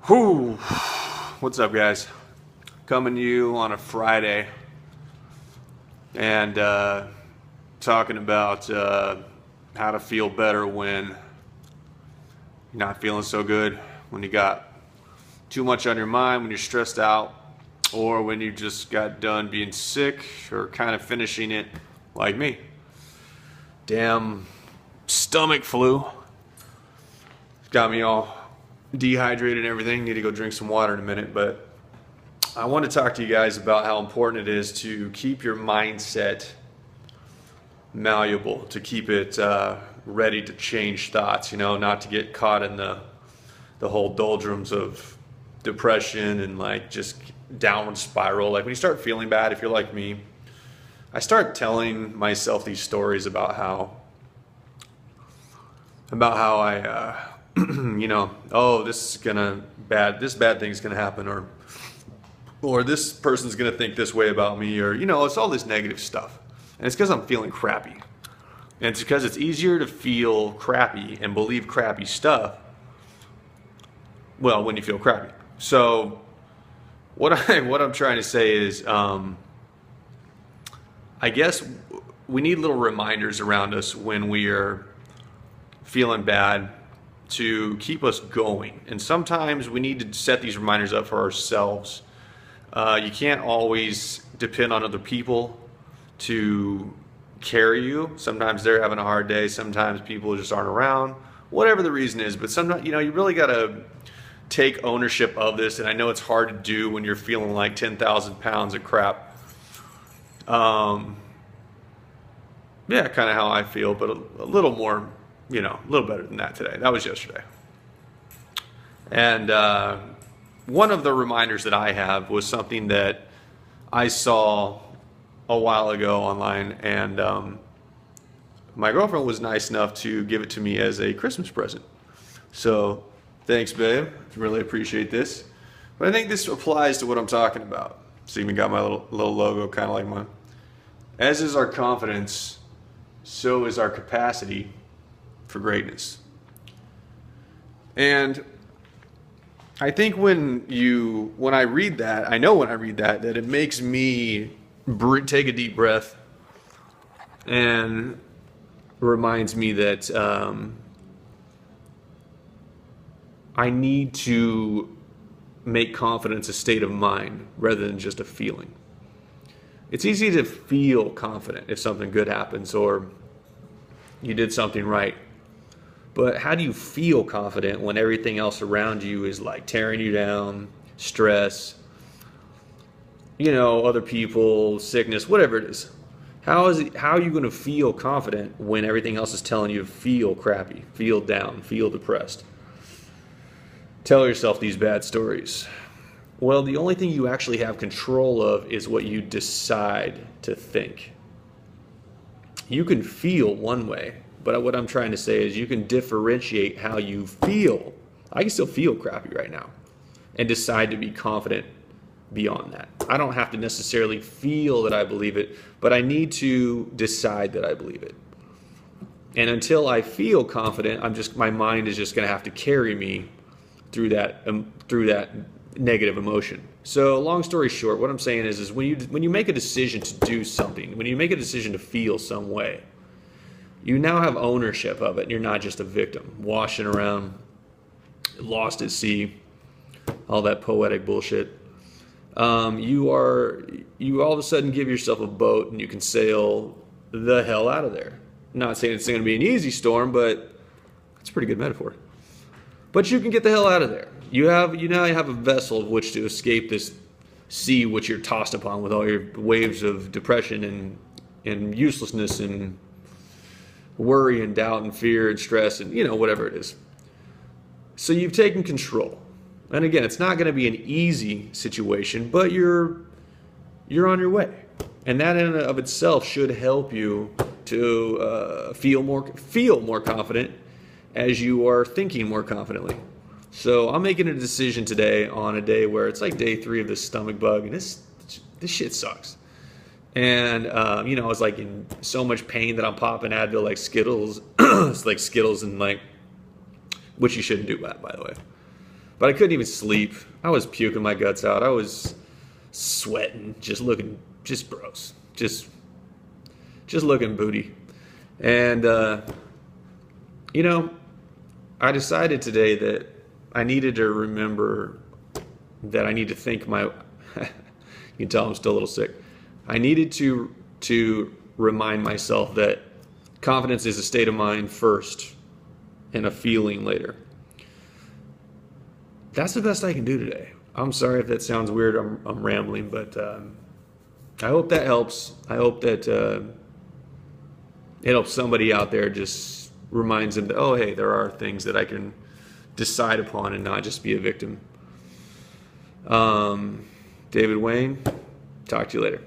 Whew. What's up, guys? Coming to you on a Friday and talking about how to feel better when you're not feeling so good, when you got too much on your mind, when you're stressed out, or when you just got done being sick or kind of finishing it like me. Damn stomach flu. It's got me all dehydrated and everything. Need to go drink some water in a minute, but I want to talk to you guys about how important it is to keep your mindset malleable, to keep it ready to change thoughts, not to get caught in the whole doldrums of depression and like just downward spiral. Like when you start feeling bad, if you're like me, I start telling myself these stories about how I oh, this bad thing's gonna happen, or this person's gonna think this way about me, or it's all this negative stuff. And it's because I'm feeling crappy. And it's because it's easier to feel crappy and believe crappy stuff, well, when you feel crappy. So what I'm trying to say is I guess we need little reminders around us when we are feeling bad to keep us going. And sometimes we need to set these reminders up for ourselves. You can't always depend on other people to carry you. Sometimes they're having a hard day. Sometimes people just aren't around. Whatever the reason is, but sometimes you really got to take ownership of this. And I know it's hard to do when you're feeling like 10,000 pounds of crap. Yeah, kind of how I feel, but a little more, a little better than that today. That was yesterday. And one of the reminders that I have was something that I saw a while ago online, and my girlfriend was nice enough to give it to me as a Christmas present. So thanks, babe. Really appreciate this. But I think this applies to what I'm talking about. So even got my little logo, kind of like mine. As is our confidence, so is our capacity for greatness. And I think when I read that, that it makes me take a deep breath and reminds me that I need to make confidence a state of mind rather than just a feeling. It's easy to feel confident if something good happens or you did something right. But how do you feel confident when everything else around you is like tearing you down, stress, other people, sickness, whatever it is? How are you going to feel confident when everything else is telling you to feel crappy, feel down, feel depressed? Tell yourself these bad stories. Well, the only thing you actually have control of is what you decide to think. You can feel one way, but what I'm trying to say is you can differentiate how you feel. I can still feel crappy right now and decide to be confident beyond that. I don't have to necessarily feel that I believe it, but I need to decide that I believe it. And until I feel confident, my mind is just going to have to carry me through that negative emotion. So long story short, what I'm saying is when you make a decision to do something, when you make a decision to feel some way, you now have ownership of it, and you're not just a victim washing around lost at sea, all that poetic bullshit. You all of a sudden give yourself a boat and you can sail the hell out of there. I'm not saying it's going to be an easy storm, but it's a pretty good metaphor. But you can get the hell out of there. You now have a vessel of which to escape this sea which you're tossed upon with all your waves of depression and uselessness and worry and doubt and fear and stress and whatever it is. So you've taken control. And again, it's not going to be an easy situation, but you're on your way. And that in and of itself should help you to feel more confident as you are thinking more confidently. So I'm making a decision today on a day where it's like day 3 of this stomach bug, and this shit sucks. And I was like in so much pain that I'm popping Advil like Skittles. It's like Skittles and like, which you shouldn't do, by the way. But I couldn't even sleep. I was puking my guts out. I was sweating, just looking, just gross, just looking booty. And you know, I decided today that I needed to remember that I need to think my. You can tell I'm still a little sick. I needed to remind myself that confidence is a state of mind first and a feeling later. That's the best I can do today. I'm sorry if that sounds weird. I'm rambling, but I hope that helps. I hope that it helps somebody out there, just reminds them that, oh, hey, there are things that I can decide upon and not just be a victim. David Wayne, talk to you later.